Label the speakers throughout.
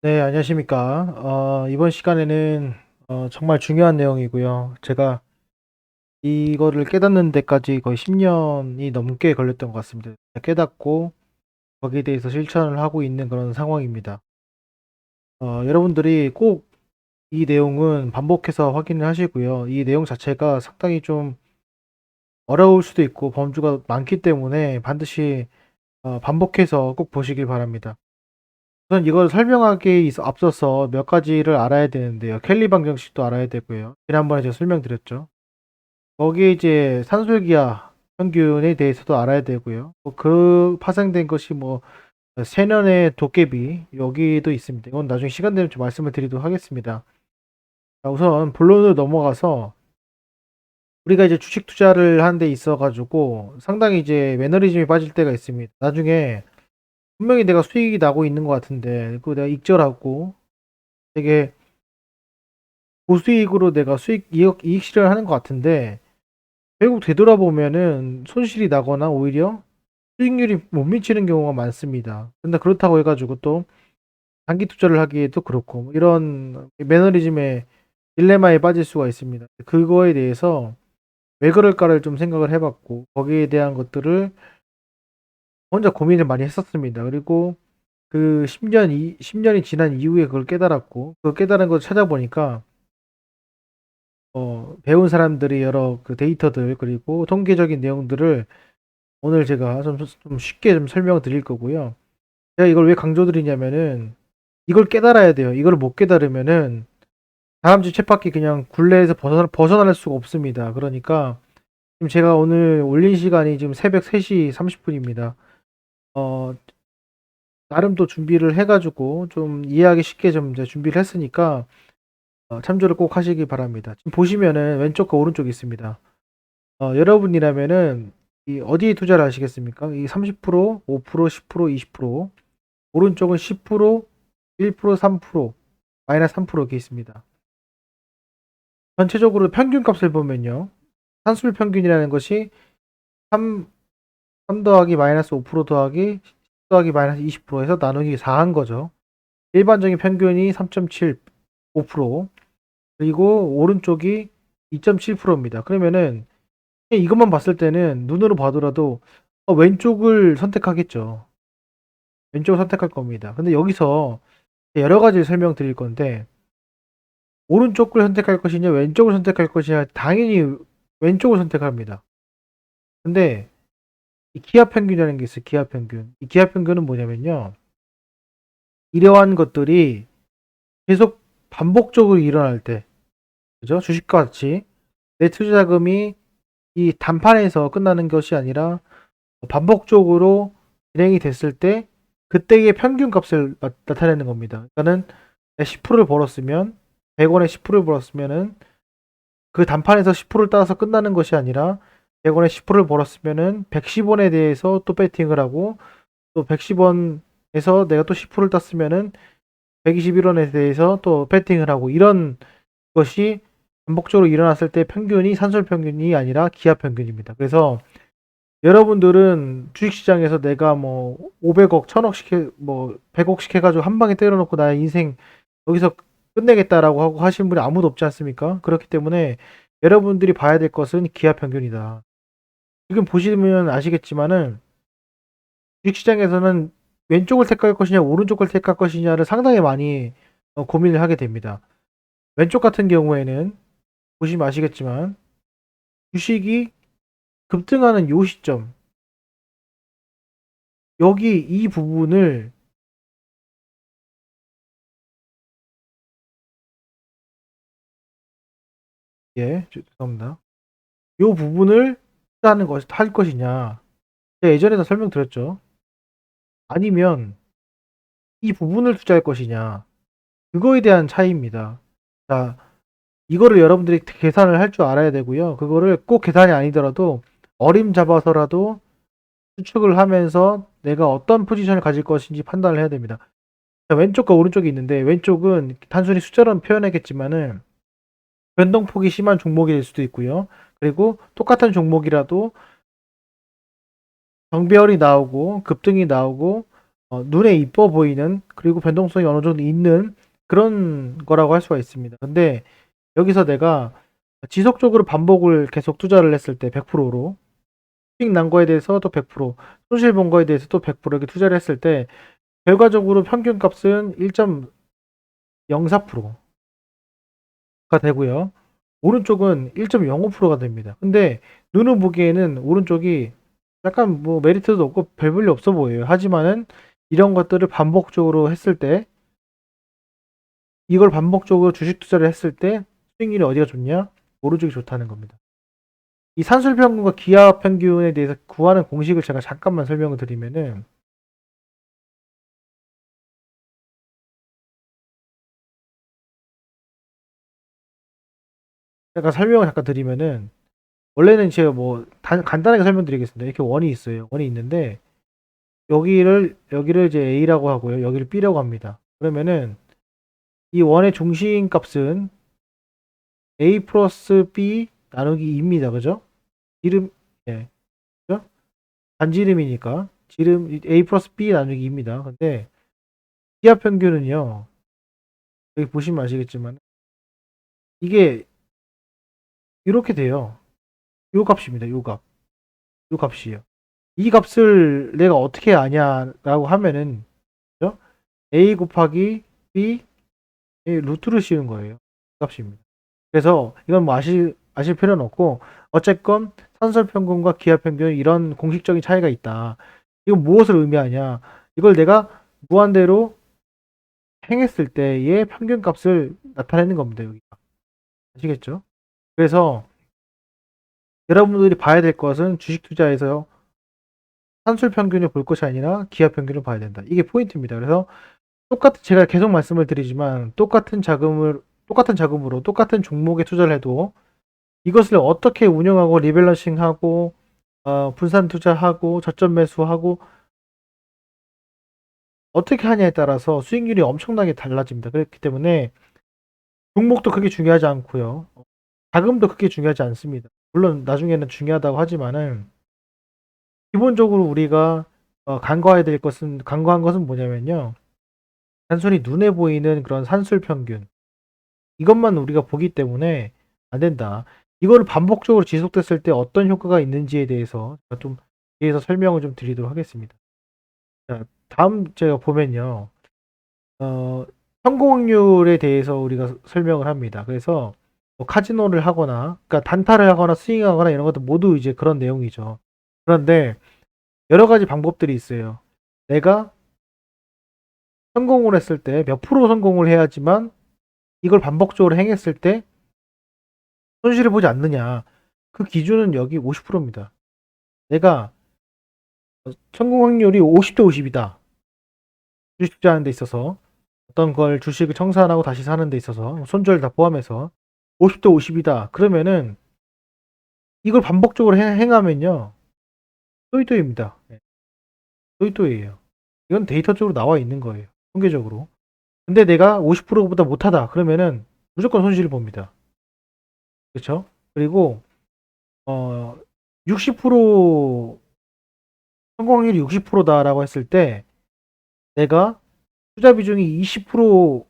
Speaker 1: 네, 안녕하십니까. 이번 시간에는 정말 중요한 내용이고요. 제가 이거를 깨닫는 데까지 거의 10년이 넘게 걸렸던 것 같습니다. 깨닫고 거기에 대해서 실천을 하고 있는 그런 상황입니다. 여러분들이 꼭 이 내용은 반복해서 확인을 하시고요. 이 내용 자체가 상당히 좀 어려울 수도 있고 범주가 많기 때문에 반드시 반복해서 꼭 보시길 바랍니다. 우선 이걸 설명하기에 앞서서 몇 가지를 알아야 되는데요. 켈리 방정식도 알아야 되고요. 지난번에 제가 설명드렸죠. 거기에 이제 산술기하 평균에 대해서도 알아야 되고요. 그 파생된 것이 뭐 세년의 도깨비 여기도 있습니다. 이건 나중에 시간 되면 좀 말씀을 드리도록 하겠습니다. 자, 우선 본론으로 넘어가서 우리가 이제 주식 투자를 하는 데 있어 가지고 상당히 이제 매너리즘이 빠질 때가 있습니다. 나중에 분명히 내가 수익이 나고 있는 것 같은데 그 내가 익절하고 되게 고수익으로 내가 이익 실현을 하는 것 같은데 결국 되돌아보면은 손실이 나거나 오히려 수익률이 못 미치는 경우가 많습니다. 근데 그렇다고 해가지고 또 단기 투자를 하기에도 그렇고 뭐 이런 매너리즘의 딜레마에 빠질 수가 있습니다. 그거에 대해서 왜 그럴까를 좀 생각을 해봤고 거기에 대한 것들을 혼자 고민을 많이 했었습니다. 그리고 그 10년이 지난 이후에 그걸 깨달았고 그 깨달은 걸 찾아보니까 배운 사람들이 여러 그 데이터들 그리고 통계적인 내용들을 오늘 제가 좀 쉽게 좀 설명을 드릴 거고요. 제가 이걸 왜 강조드리냐면은 이걸 깨달아야 돼요. 이걸 못 깨달으면은 다람쥐 쳇바퀴 그냥 굴레에서 벗어날 수가 없습니다. 그러니까 지금 제가 오늘 올린 시간이 지금 새벽 3시 30분입니다. 어, 나름 또 준비를 해가지고 좀 이해하기 쉽게 좀 이제 준비를 했으니까 참조를 꼭 하시기 바랍니다. 지금 보시면은 왼쪽과 오른쪽이 있습니다. 여러분이라면은 이 어디에 투자를 하시겠습니까? 이 30%, 5%, 10%, 20%, 오른쪽은 10%, 1%, 3%, 마이너스 3% 이렇게 있습니다. 전체적으로 평균값을 보면요. 산술 평균이라는 것이 3, 3 더하기 마이너스 5% 더하기 10 더하기 마이너스 20%에서 나누기 4한 거죠. 일반적인 평균이 3.7, 5%, 그리고 오른쪽이 2.7%입니다. 그러면은 이것만 봤을 때는 눈으로 봐더라도 왼쪽을 선택하겠죠. 왼쪽을 선택할 겁니다. 근데 여기서 여러 가지 설명드릴 건데 오른쪽을 선택할 것이냐 왼쪽을 선택할 것이냐 당연히 왼쪽을 선택합니다. 근데 이 기하 평균이라는 게 있어요. 기하 평균. 이 기하 평균은 뭐냐면요. 이러한 것들이 계속 반복적으로 일어날 때, 그죠? 주식과 같이 내 투자 자금이 이 단판에서 끝나는 것이 아니라 반복적으로 진행이 됐을 때 그때의 평균 값을 나타내는 겁니다. 그러니까는 10%를 벌었으면 100원에 10%를 벌었으면은 그 단판에서 10%를 따서 끝나는 것이 아니라 100원에 10%를 벌었으면은 110원에 대해서 또 배팅을 하고 또 110원에서 내가 또 10%를 땄으면은 121원에 대해서 또 배팅을 하고 이런 것이 반복적으로 일어났을 때 평균이 산술 평균이 아니라 기하 평균입니다. 그래서 여러분들은 주식시장에서 내가 뭐 500억, 1000억씩 뭐 100억씩 해가지고 한 방에 때려놓고 나의 인생 여기서 끝내겠다라고 하고 하신 분이 아무도 없지 않습니까? 그렇기 때문에 여러분들이 봐야 될 것은 기하 평균이다. 지금 보시면 아시겠지만은 주식시장에서는 왼쪽을 택할 것이냐 오른쪽을 택할 것이냐를 상당히 많이 고민을 하게 됩니다. 왼쪽 같은 경우에는 보시면 아시겠지만 주식이 급등하는 요 시점 여기 이 부분을 죄송합니다. 요 부분을 투자하는 것, 할 것이냐. 제가 예전에도 설명드렸죠. 아니면 이 부분을 투자할 것이냐. 그거에 대한 차이입니다. 자, 이거를 여러분들이 계산을 할 줄 알아야 되고요. 그거를 꼭 계산이 아니더라도 어림잡아서라도 추측을 하면서 내가 어떤 포지션을 가질 것인지 판단을 해야 됩니다. 자, 왼쪽과 오른쪽이 있는데 왼쪽은 단순히 숫자로 표현하겠지만은 변동폭이 심한 종목이 될 수도 있고요. 그리고 똑같은 종목이라도 정배열이 나오고 급등이 나오고 눈에 이뻐 보이는, 그리고 변동성이 어느 정도 있는 그런 거라고 할 수가 있습니다. 근데 여기서 내가 지속적으로 반복을 계속 투자를 했을 때 100%로 수익 난 거에 대해서 또 100%, 손실 본 거에 대해서 또 100% 이렇게 투자를 했을 때 결과적으로 평균 값은 1.04%가 되고요. 오른쪽은 1.05%가 됩니다. 근데 눈으로 보기에는 오른쪽이 약간 뭐 메리트도 없고 별 볼일 없어 보여요. 하지만은 이런 것들을 반복적으로 했을 때, 이걸 반복적으로 주식 투자를 했을 때 수익률이 어디가 좋냐? 오른쪽이 좋다는 겁니다. 이 산술평균과 기하평균에 대해서 구하는 공식을 제가 잠깐만 설명을 드리면은, 제가 설명을 잠깐 드리면은, 원래는 제가 뭐 간단하게 설명드리겠습니다. 이렇게 원이 있어요. 원이 있는데 여기를 이제 A라고 하고요. 여기를 B라고 합니다. 그러면은 이 원의 중심 값은 A 플러스 B 나누기 2입니다. 그죠? 지름, 예, 그죠? 반지름이니까 지름 A 플러스 B 나누기 2입니다. 근데 기하 평균은요, 여기 보시면 아시겠지만 이게 이렇게 돼요. 요 값입니다. 요 값. 요 값이에요. 이 값을 내가 어떻게 아냐라고 하면은, 그죠? A 곱하기 B 루트를 씌우는 거예요. 그 값입니다. 그래서 이건 뭐 아실 필요는 없고, 어쨌건 산술평균과 기하평균 이런 공식적인 차이가 있다. 이건 무엇을 의미하냐? 이걸 내가 무한대로 행했을 때의 평균값을 나타내는 겁니다. 여기가. 아시겠죠? 그래서 여러분들이 봐야 될 것은 주식 투자에서 산술평균을 볼 것이 아니라 기하평균을 봐야 된다. 이게 포인트입니다. 그래서 똑같은, 제가 계속 말씀을 드리지만 똑같은 자금으로 똑같은 종목에 투자를 해도 이것을 어떻게 운영하고 리밸런싱하고 분산 투자하고 저점 매수하고 어떻게 하냐에 따라서 수익률이 엄청나게 달라집니다. 그렇기 때문에 종목도 그게 중요하지 않고요. 자금도 그게 중요하지 않습니다. 물론 나중에는 중요하다고 하지만은 기본적으로 우리가 간과한 것은 뭐냐면요. 단순히 눈에 보이는 그런 산술 평균, 이것만 우리가 보기 때문에 안 된다. 이거를 반복적으로 지속됐을 때 어떤 효과가 있는지에 대해서 좀 뒤에서 설명을 좀 드리도록 하겠습니다. 자, 다음 제가 보면요. 어, 성공 확률에 대해서 우리가 설명을 합니다. 그래서 뭐 카지노를 하거나, 그러니까 단타를 하거나 스윙하거나 이런 것도 모두 이제 그런 내용이죠. 그런데 여러 가지 방법들이 있어요. 내가 성공을 했을 때 몇 프로 성공을 해야지만 이걸 반복적으로 행했을 때 손실을 보지 않느냐. 그 기준은 여기 50%입니다. 내가 성공 확률이 50대 50이다. 주식 투자하는 데 있어서 어떤 걸 주식을 청산하고 다시 사는 데 있어서 손절 다 포함해서 50대 50이다. 그러면은 이걸 반복적으로 행하면요. 또이또이입니다. 네, 또이또이예요. 이건 데이터적으로 나와 있는 거예요. 통계적으로. 근데 내가 50%보다 못하다. 그러면은 무조건 손실을 봅니다. 그렇죠? 그리고 60% 성공 확률이 60%다라고 했을 때 내가 투자 비중이 20%,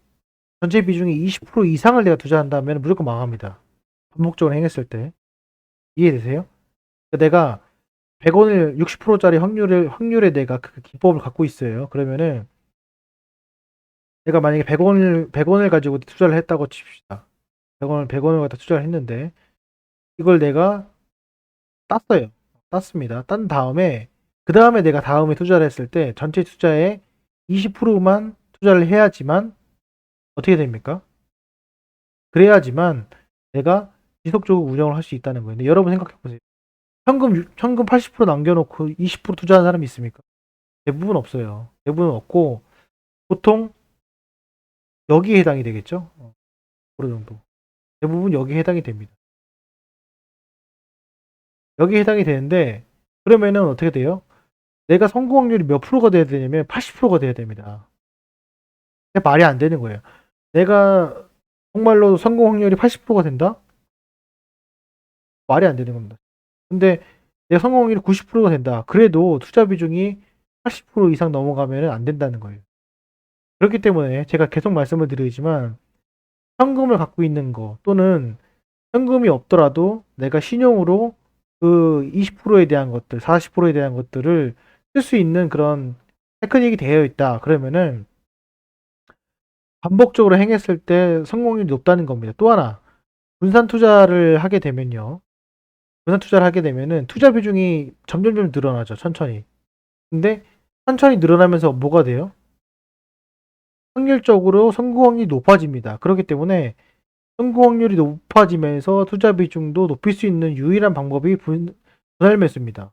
Speaker 1: 전체 비중이 20% 이상을 내가 투자한다면 무조건 망합니다. 반복적으로 행했을 때. 이해되세요? 내가 100원을 60%짜리 확률에 내가 그 기법을 갖고 있어요. 그러면은 내가 만약에 100원을 가지고 투자를 했다고 칩시다. 100원을 갖다 투자를 했는데 이걸 내가 땄어요. 땄습니다. 딴 다음에 그 다음에 내가 다음에 투자를 했을 때 전체 투자의 20%만 투자를 해야지만 어떻게 됩니까? 그래야지만 내가 지속적으로 운영을 할 수 있다는 거예요. 근데 여러분 생각해 보세요. 현금 80% 남겨놓고 20% 투자하는 사람이 있습니까? 대부분 없어요. 대부분 없고 보통 여기에 해당이 되겠죠. 어느 정도. 대부분 여기에 해당이 됩니다. 여기에 해당이 되는데 그러면은 어떻게 돼요? 내가 성공 확률이 몇 프로가 돼야 되냐면 80%가 돼야 됩니다. 말이 안 되는 거예요. 내가 정말로 성공 확률이 80%가 된다? 말이 안 되는 겁니다. 근데 내 성공 확률이 90%가 된다. 그래도 투자 비중이 80% 이상 넘어가면 안 된다는 거예요. 그렇기 때문에 제가 계속 말씀을 드리지만 현금을 갖고 있는 거 또는 현금이 없더라도 내가 신용으로 그 20%에 대한 것들, 40%에 대한 것들을 쓸 수 있는 그런 테크닉이 되어 있다. 그러면은 반복적으로 행했을 때 성공률이 높다는 겁니다. 또 하나, 분산 투자를 하게 되면요. 분산 투자를 하게 되면은 투자 비중이 점점점 늘어나죠. 천천히. 근데 천천히 늘어나면서 뭐가 돼요? 확률적으로 성공 확률이 높아집니다. 그렇기 때문에 성공 확률이 높아지면서 투자 비중도 높일 수 있는 유일한 방법이 분할 매수입니다.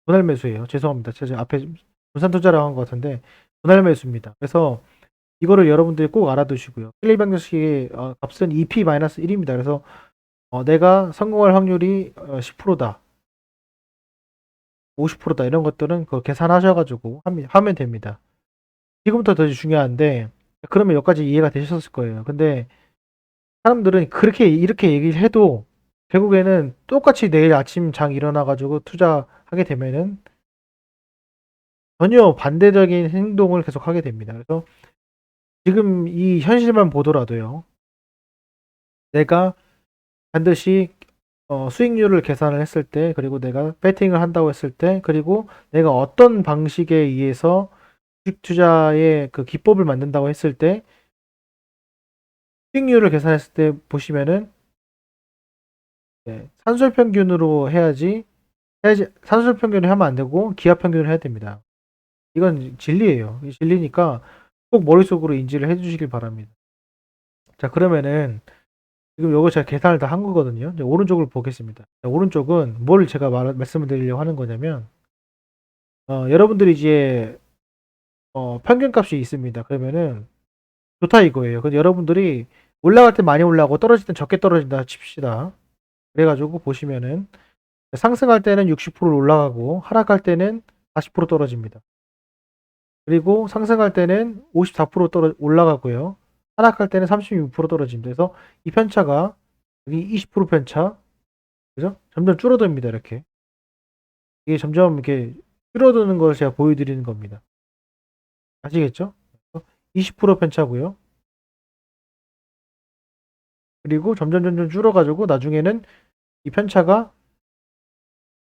Speaker 1: 분할 매수예요. 죄송합니다. 제가 앞에 분산 투자라고 한 것 같은데 분할 매수입니다. 그래서 이거를 여러분들이 꼭 알아두시고요. 킬리 방정식의 값은 2p-1입니다. 그래서 내가 성공할 확률이 10%다, 50%다 이런 것들은 그거 계산하셔가지고 하면 됩니다. 지금부터 더 중요한데 그러면 여기까지 이해가 되셨을 거예요. 근데 사람들은 그렇게 이렇게 얘기를 해도 결국에는 똑같이 내일 아침 장 일어나가지고 투자하게 되면은 전혀 반대적인 행동을 계속 하게 됩니다. 그래서 지금 이 현실만 보더라도요. 내가 반드시 수익률을 계산을 했을 때, 그리고 내가 배팅을 한다고 했을 때, 그리고 내가 어떤 방식에 의해서 주식 투자의 그 기법을 만든다고 했을 때, 수익률을 계산했을 때 보시면은 산술 평균으로 해야지 산술 평균을 하면 안 되고 기하 평균을 해야 됩니다. 이건 진리예요. 진리니까 꼭 머릿속으로 인지를 해주시길 바랍니다. 자, 그러면은 지금 요거 제가 계산을 다 한 거거든요. 이제 오른쪽을 보겠습니다. 자, 오른쪽은 뭘 제가 말씀을 드리려고 하는 거냐면 여러분들이 이제 평균값이 있습니다. 그러면은 좋다 이거예요. 근데 여러분들이 올라갈 때 많이 올라가고 떨어질 땐 적게 떨어진다 칩시다. 그래가지고 보시면은 상승할 때는 60% 올라가고 하락할 때는 40% 떨어집니다. 그리고 상승할 때는 54% 올라가고요. 하락할 때는 36% 떨어집니다. 그래서 이 편차가 여기 20% 편차, 그죠? 점점 줄어듭니다. 이렇게 이게 점점 이렇게 줄어드는 걸 제가 보여드리는 겁니다. 아시겠죠? 20% 편차고요. 그리고 점점 줄어가지고 나중에는 이 편차가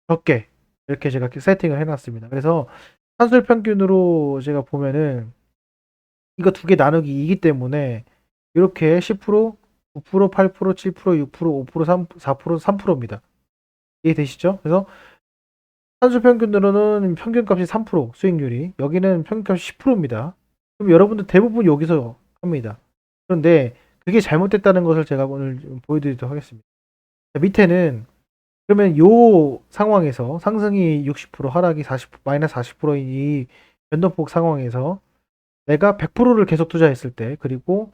Speaker 1: 적게 이렇게 제가 세팅을 해놨습니다. 그래서 산술 평균으로 제가 보면은 이거 두 개 나누기 2이기 때문에 이렇게 10%, 9%, 8%, 7%, 6%, 5%, 3, 4%, 3%입니다. 이해되시죠? 그래서 산술 평균으로는 평균값이 3%, 수익률이. 여기는 평균값이 10%입니다. 그럼 여러분들 대부분 여기서 합니다. 그런데 그게 잘못됐다는 것을 제가 오늘 보여드리도록 하겠습니다. 밑에는 그러면 요 상황에서 상승이 60%, 하락이 40, 마이너스 40%인 이 변동폭 상황에서 내가 100%를 계속 투자했을 때, 그리고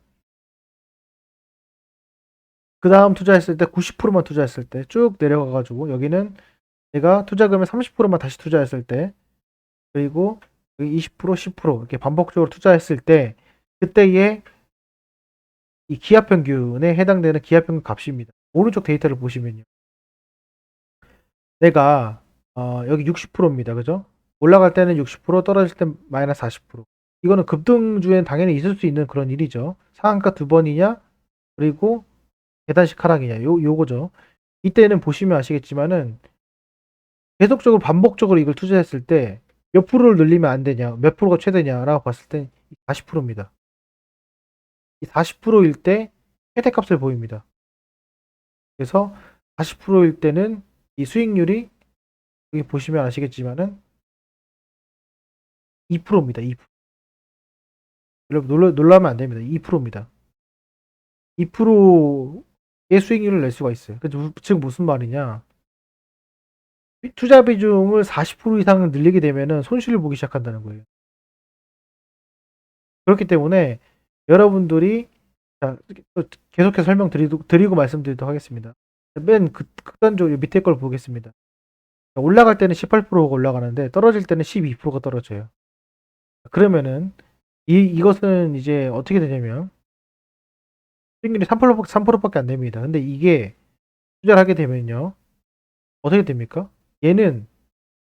Speaker 1: 그 다음 투자했을 때 90%만 투자했을 때 쭉 내려가가지고 여기는 내가 투자금의 30%만 다시 투자했을 때, 그리고 20%, 10% 이렇게 반복적으로 투자했을 때 그때의 이 기하평균에 해당되는 기하평균 값입니다. 오른쪽 데이터를 보시면요. 내가 여기 60%입니다. 그죠? 올라갈 때는 60%, 떨어질 때 마이너스 40%. 이거는 급등주엔 당연히 있을 수 있는 그런 일이죠. 상한가 두 번이냐, 그리고 계단식 하락이냐, 요거죠. 이때는 보시면 아시겠지만은 계속적으로 반복적으로 이걸 투자했을 때 몇 프로를 늘리면 안 되냐, 몇 프로가 최대냐라고 봤을 때 40%입니다. 이 40%일 때 최대값을 보입니다. 그래서 40%일 때는 이 수익률이 여기 보시면 아시겠지만은 2%입니다. 2%. 여러분 놀라면 안 됩니다. 2%입니다. 2%의 수익률을 낼 수가 있어요. 그래서 즉 무슨 말이냐? 투자 비중을 40% 이상 늘리게 되면은 손실을 보기 시작한다는 거예요. 그렇기 때문에 여러분들이 자, 계속해서 설명드리고 말씀드리도록 하겠습니다. 맨 극단적으로 밑에 걸 보겠습니다. 올라갈 때는 18%가 올라가는데 떨어질 때는 12%가 떨어져요. 그러면은 이것은 이제 어떻게 되냐면 수익률이 3%밖에 안 됩니다. 근데 이게 투자를 하게 되면요. 어떻게 됩니까? 얘는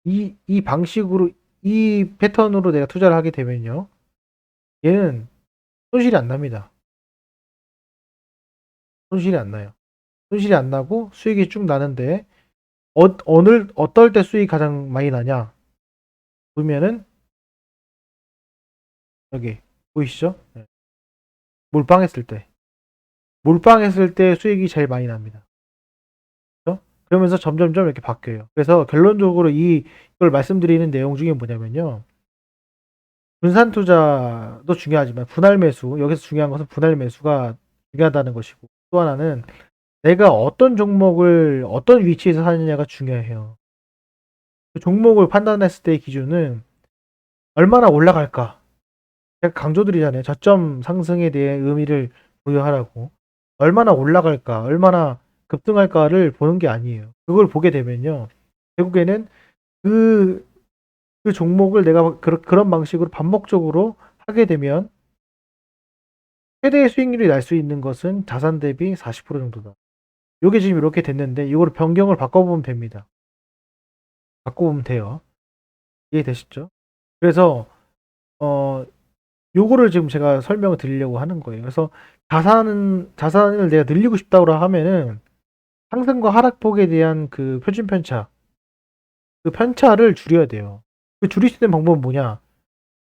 Speaker 1: 이 방식으로 이 패턴으로 내가 투자를 하게 되면요. 얘는 손실이 안 납니다. 손실이 안 나요. 손실이 안 나고 수익이 쭉 나는데 어떨 때 수익이 가장 많이 나냐? 보면은 여기 보이시죠? 네. 몰빵했을 때. 몰빵했을 때 수익이 제일 많이 납니다. 그렇죠? 그러면서 점점점 이렇게 바뀌어요. 그래서 결론적으로 이걸 말씀드리는 내용 중에 뭐냐면요. 분산 투자도 중요하지만 분할 매수, 여기서 중요한 것은 분할 매수가 중요하다는 것이고, 또 하나는 내가 어떤 종목을 어떤 위치에서 사느냐가 중요해요. 그 종목을 판단했을 때의 기준은 얼마나 올라갈까? 제가 강조드리잖아요. 저점 상승에 대해 의미를 부여하라고. 얼마나 올라갈까? 얼마나 급등할까를 보는 게 아니에요. 그걸 보게 되면요. 결국에는 그, 그 종목을 내가 그런 방식으로 반복적으로 하게 되면 최대의 수익률이 날 수 있는 것은 자산 대비 40% 정도다. 요게 지금 이렇게 됐는데 이걸 변경을 바꿔보면 됩니다. 바꿔보면 돼요. 이해되시죠? 그래서 어 요거를 지금 제가 설명을 드리려고 하는 거예요. 그래서 자산을 내가 늘리고 싶다고 하면은 상승과 하락폭에 대한 그 표준 편차, 그 편차를 줄여야 돼요. 그 줄일 수 있는 방법은 뭐냐?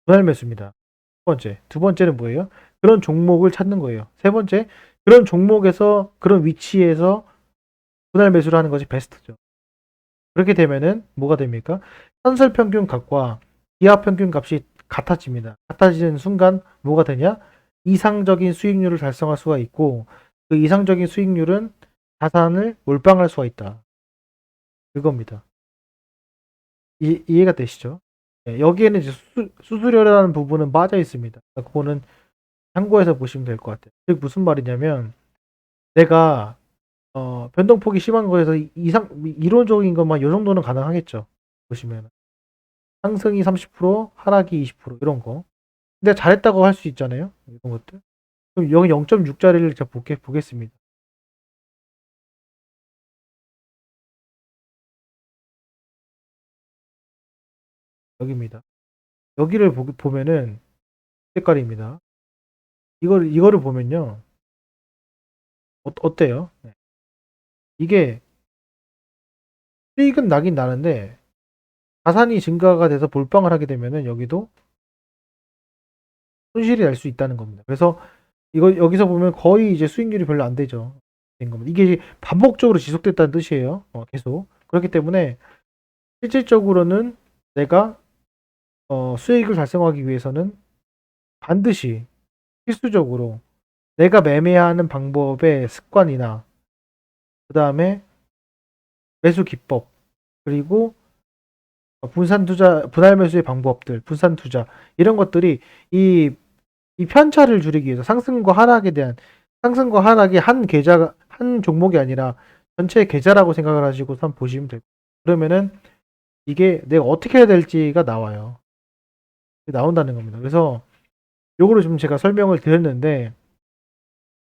Speaker 1: 분할 매수입니다. 첫 번째. 두 번째는 뭐예요? 그런 종목을 찾는 거예요. 세 번째, 그런 종목에서 그런 위치에서 분할 매수를 하는 것이 베스트죠. 그렇게 되면은 뭐가 됩니까? 선설 평균 값과 기하 평균 값이 같아집니다. 같아지는 순간 뭐가 되냐? 이상적인 수익률을 달성할 수가 있고 그 이상적인 수익률은 자산을 몰빵할 수가 있다. 그겁니다. 이해가 되시죠? 네, 여기에는 이제 수수료라는 부분은 빠져 있습니다. 그거는 참고해서 보시면 될 것 같아요. 즉 무슨 말이냐면 내가 변동폭이 심한 거에서 이론적인 것만 요 정도는 가능하겠죠. 보시면 상승이 30%, 하락이 20% 이런 거. 근데 잘했다고 할 수 있잖아요. 이런 것들. 그럼 여기 0.6짜리를 제가 보겠습니다. 여기입니다. 여기를 보면은 색깔입니다. 이거를 보면요. 어때요? 네. 이게 수익은 나긴 나는데 자산이 증가가 돼서 몰빵을 하게 되면은 여기도 손실이 날 수 있다는 겁니다. 그래서 이거 여기서 보면 거의 이제 수익률이 별로 안 되죠. 된 겁니다. 이게 반복적으로 지속됐다는 뜻이에요. 계속. 그렇기 때문에 실질적으로는 내가 수익을 달성하기 위해서는 반드시 필수적으로 내가 매매하는 방법의 습관이나 그 다음에 매수 기법 그리고 분산 투자, 분할 매수의 방법들, 분산 투자 이런 것들이 이, 이 편차를 줄이기 위해서 상승과 하락이 한 계좌가 한 종목이 아니라 전체 계좌라고 생각을 하시고 한번 보시면 돼요. 그러면은 이게 내가 어떻게 해야 될지가 나와요. 나온다는 겁니다. 그래서 요거를 좀 제가 설명을 드렸는데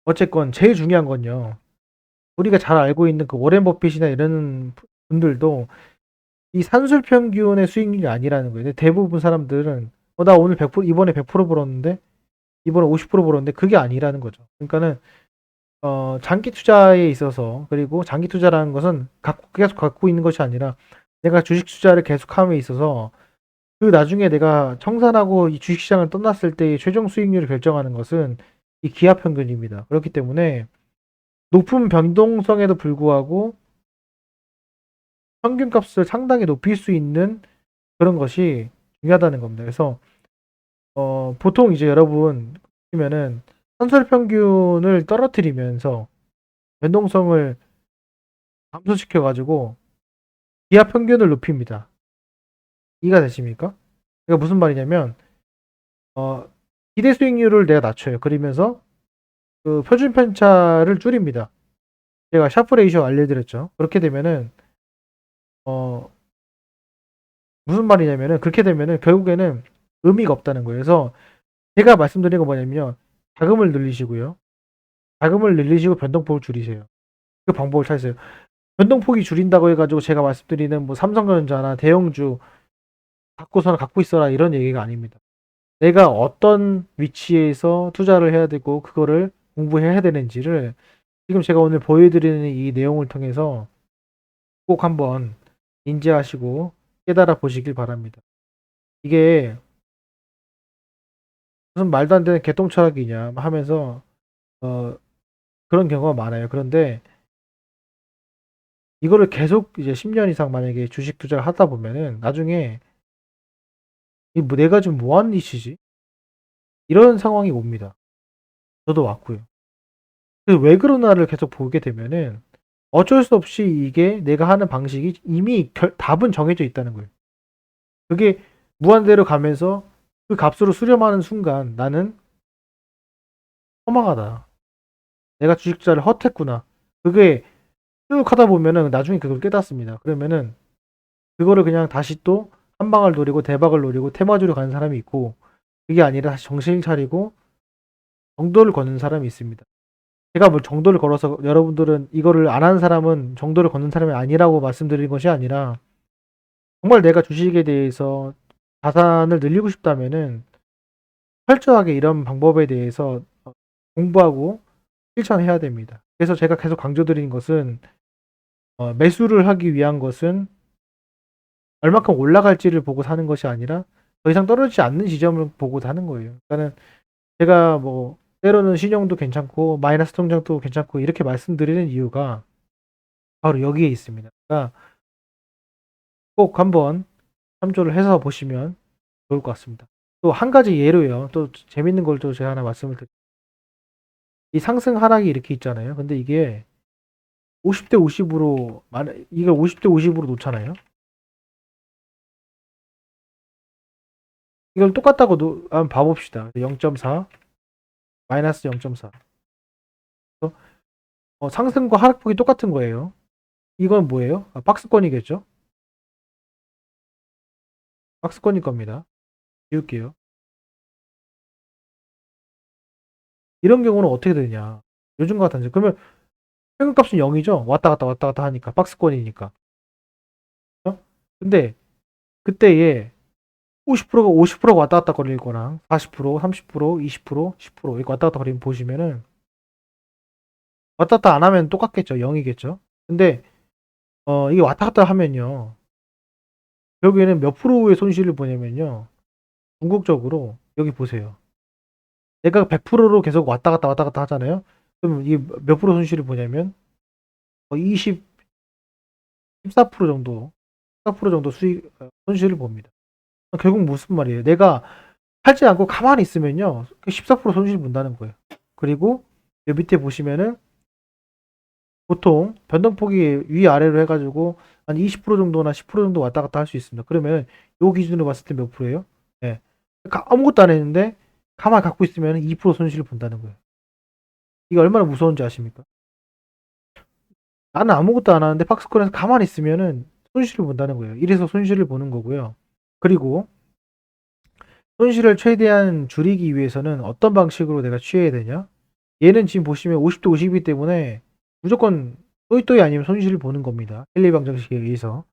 Speaker 1: 어쨌건 제일 중요한 건요. 우리가 잘 알고 있는 그 워렌 버핏이나 이런 분들도 이 산술 평균의 수익률이 아니라는 거예요. 대부분 사람들은 나 오늘 100% 이번에 100% 벌었는데 이번에 50% 벌었는데 그게 아니라는 거죠. 그러니까는 장기 투자에 있어서 그리고 장기 투자라는 것은 계속 갖고 있는 것이 아니라 내가 주식 투자를 계속함에 있어서 그 나중에 내가 청산하고 이 주식시장을 떠났을 때의 최종 수익률을 결정하는 것은 이 기하평균입니다. 그렇기 때문에 높은 변동성에도 불구하고 평균값을 상당히 높일 수 있는 그런 것이 중요하다는 겁니다. 그래서 보통 이제 여러분 보시면은 산술 평균을 떨어뜨리면서 변동성을 감소시켜 가지고 기하 평균을 높입니다. 이해가 되십니까? 그러니까 무슨 말이냐면 어, 기대 수익률을 내가 낮춰요. 그러면서 그 표준 편차를 줄입니다. 제가 샤프 레이쇼 알려드렸죠. 그렇게 되면은 어, 무슨 말이냐면은 그렇게 되면은 결국에는 의미가 없다는 거예요. 그래서 제가 말씀드린 건 뭐냐면요. 자금을 늘리시고요. 자금을 늘리시고 변동폭을 줄이세요. 그 방법을 찾으세요. 변동폭이 줄인다고 해가지고 제가 말씀드리는 뭐 삼성전자나 대형주 갖고서는 갖고 있어라 이런 얘기가 아닙니다. 내가 어떤 위치에서 투자를 해야 되고 그거를 공부해야 되는지를 지금 제가 오늘 보여드리는 이 내용을 통해서 꼭 한번 인지하시고 깨달아 보시길 바랍니다. 이게 무슨 말도 안 되는 개똥철학이냐 하면서 어, 그런 경우가 많아요. 그런데 이거를 계속 이제 10년 이상 만약에 주식 투자를 하다 보면은 나중에 내가 지금 뭐 하는 짓이지? 이런 상황이 옵니다. 저도 왔고요. 그래서 왜 그러나를 계속 보게 되면은 어쩔 수 없이 이게 내가 하는 방식이 이미 답은 정해져 있다는 거예요. 그게 무한대로 가면서 그 값으로 수렴하는 순간 나는 허망하다. 내가 주식 투자를 헛했구나. 그게 쭉 하다 보면은 나중에 그걸 깨닫습니다. 그러면은 그거를 그냥 다시 또 한 방을 노리고 대박을 노리고 테마주로 가는 사람이 있고 그게 아니라 다시 정신을 차리고 정도를 걷는 사람이 있습니다. 제가 뭐 정도를 걸어서 여러분들은 이거를 안 하는 사람은 정도를 걷는 사람이 아니라고 말씀드린 것이 아니라 정말 내가 주식에 대해서 자산을 늘리고 싶다면은 철저하게 이런 방법에 대해서 공부하고 실천해야 됩니다. 그래서 제가 계속 강조드리는 것은 매수를 하기 위한 것은 얼마큼 올라갈지를 보고 사는 것이 아니라 더 이상 떨어지지 않는 지점을 보고 사는 거예요. 그러니까는 제가 뭐 때로는 신용도 괜찮고 마이너스 통장도 괜찮고 이렇게 말씀드리는 이유가 바로 여기에 있습니다. 그러니까 꼭 한번 참조를 해서 보시면 좋을 것 같습니다. 또 한 가지 예로요. 또 재밌는 걸 또 제가 하나 말씀을 드릴게요. 이 상승 하락이 이렇게 있잖아요. 근데 이게 50대 50으로 이걸 50대 50으로 놓잖아요. 이걸 똑같다고 한번 봐봅시다. 0.4 마이너스 0.4 상승과 하락폭이 똑같은 거예요. 이건 뭐예요? 박스권이겠죠? 박스권일 겁니다. 지울게요. 이런 경우는 어떻게 되냐? 요즘 같은 그러면 평균값은 0이죠? 왔다 갔다 왔다 갔다 하니까 박스권이니까. 근데 그때에 50%가 50%가 왔다 갔다 거릴 거랑 40%, 30%, 20%, 10% 이렇게 왔다 갔다 거리면 보시면은 왔다 갔다 안 하면 똑같겠죠. 0이겠죠. 근데 이게 왔다 갔다 하면요. 결국에는 몇 프로의 손실을 보냐면요. 궁극적으로 여기 보세요. 내가 100%로 계속 왔다 갔다 하잖아요. 그럼 이 몇 프로 손실을 보냐면 20, 14% 정도, 14% 정도 손실을 봅니다. 결국 무슨 말이에요? 내가 팔지 않고 가만히 있으면요. 14% 손실 본다는 거예요. 그리고 여기 밑에 보시면은 보통 변동폭이 위아래로 해가지고 한 20% 정도나 10% 정도 왔다 갔다 할 수 있습니다. 그러면 요 기준으로 봤을 때 몇 프로예요? 예. 아무것도 안 했는데 가만히 갖고 있으면 2% 손실을 본다는 거예요. 이게 얼마나 무서운지 아십니까? 나는 아무것도 안 하는데 박스권에서 가만히 있으면은 손실을 본다는 거예요. 이래서 손실을 보는 거고요. 그리고 손실을 최대한 줄이기 위해서는 어떤 방식으로 내가 취해야 되냐? 얘는 지금 보시면 50대 50이기 때문에 무조건 또이또이 아니면 손실을 보는 겁니다. 헨리 방정식에 의해서.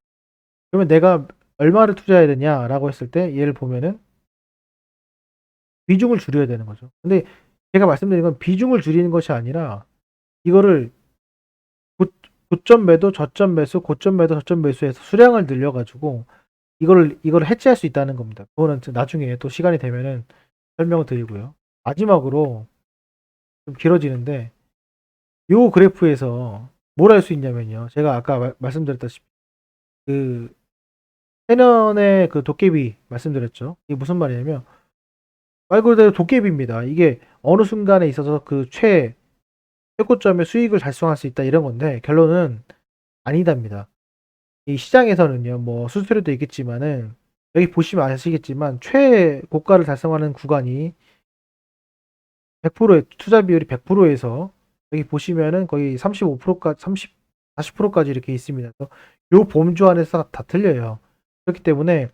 Speaker 1: 그러면 내가 얼마를 투자해야 되냐라고 했을 때 얘를 보면은 비중을 줄여야 되는 거죠. 근데 제가 말씀드린 건 비중을 줄이는 것이 아니라 이거를 고점 매도, 저점 매수, 고점 매도, 저점 매수해서 수량을 늘려가지고 이거를 해지할 수 있다는 겁니다. 그거는 나중에 또 시간이 되면은 설명을 드리고요. 마지막으로 좀 길어지는데 요 그래프에서 뭘 알 수 있냐면요. 제가 아까 말씀드렸다시피 그 해년의 그 도깨비 말씀드렸죠. 이게 무슨 말이냐면 말 그대로 도깨비입니다. 이게 어느 순간에 있어서 그 최고점의 수익을 달성할 수 있다 이런 건데 결론은 아니답니다. 이 시장에서는요, 뭐 수수료도 있겠지만은 여기 보시면 아시겠지만 최고가를 달성하는 구간이 100%의 투자 비율이 100%에서 여기 보시면은 거의 35%까지 40%까지 이렇게 있습니다. 요 범주 안에서 다 틀려요. 그렇기 때문에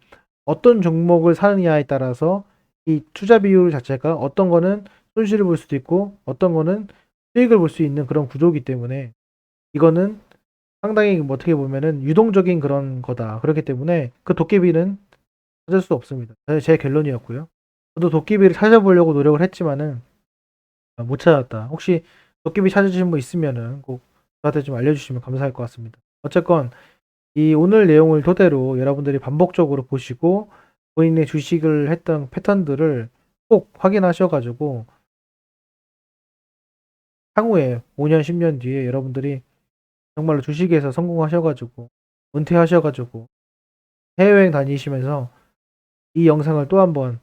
Speaker 1: 어떤 종목을 사느냐에 따라서 이 투자 비율 자체가 어떤 거는 손실을 볼 수도 있고 어떤 거는 수익을 볼 수 있는 그런 구조이기 때문에 이거는 상당히 뭐 어떻게 보면은 유동적인 그런 거다. 그렇기 때문에 그 도깨비는 찾을 수 없습니다. 제 결론이었고요. 저도 도깨비를 찾아보려고 노력을 했지만은 못 찾았다. 혹시 도깨비 찾으신 분 있으면은 꼭 저한테 좀 알려주시면 감사할 것 같습니다. 어쨌건 이 오늘 내용을 토대로 여러분들이 반복적으로 보시고 본인의 주식을 했던 패턴들을 꼭 확인하셔 가지고 향후에 5년, 10년 뒤에 여러분들이 정말로 주식에서 성공하셔 가지고 은퇴하셔 가지고 해외여행 다니시면서 이 영상을 또 한번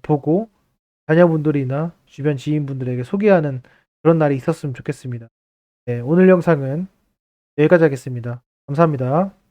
Speaker 1: 보고 자녀분들이나 주변 지인분들에게 소개하는 그런 날이 있었으면 좋겠습니다. 네, 오늘 영상은 여기까지 하겠습니다. 감사합니다.